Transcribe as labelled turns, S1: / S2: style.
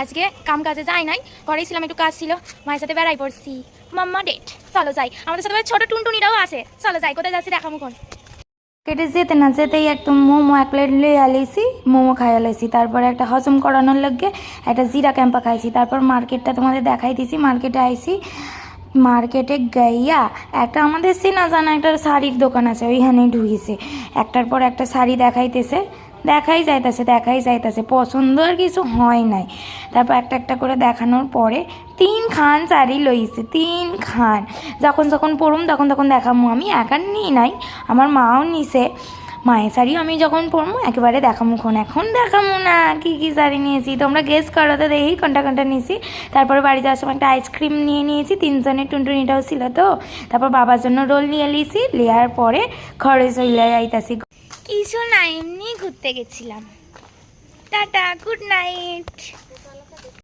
S1: আজকে কাম কাজে যাই নাই, ঘরেই ছিলাম, একটু কাজ ছিল, মায়ের সাথে বেড়াই পড়ছি। মাম্মা ডেট, চলো যাই। আমাদের সাথে ছোট টুনটুনিটাও আছে, চলো যাই। কোথায় যাচ্ছি দেখামু কোন।
S2: কেটে যেতে না যেতেই একদম মোমো এক প্লেট লিয়ে আলাইছি, মোমো খাইয়া লাইছি। তারপরে একটা হজম করানোর লগে একটা জিরা ক্যাম্পা খাইছি। তারপর মার্কেটটা তোমাদের দেখাই দিছি, মার্কেটে আইছি। মার্কেটে গাইয়া একটা আমাদের চেনা জানা একটা শাড়ির দোকান আছে, ওইখানে ঢুকেছে। একটার পর একটা শাড়ি দেখাই যাইতেছে পছন্দ আর কিছু হয় নাই। তারপর একটা একটা করে দেখানোর পরে 3 খান শাড়ি লইছে, 3 খান। যখন পরুম তখন দেখামু। আমি একা নিই নাই, আমার মাও নিছে। মায়ের শাড়ি আমি যখন পরবো একেবারে দেখামু। এখন দেখামু না কি কি শাড়ি নিয়েছি, তোমরা গেস করো তো দেখি কোনটা নিয়েছি। তারপরে বাড়ি যাওয়ার সময় একটা আইসক্রিম নিয়েছি, 3 জনের টুনটুনিটাও ছিল তো। তারপর বাবার জন্য রোল নিয়ে লিয়েছি, নেওয়ার পরে ঘরে চলে যাইতাছি।
S1: কিছু না, এমনি ঘুরতে গেছিলাম। Tata, good night.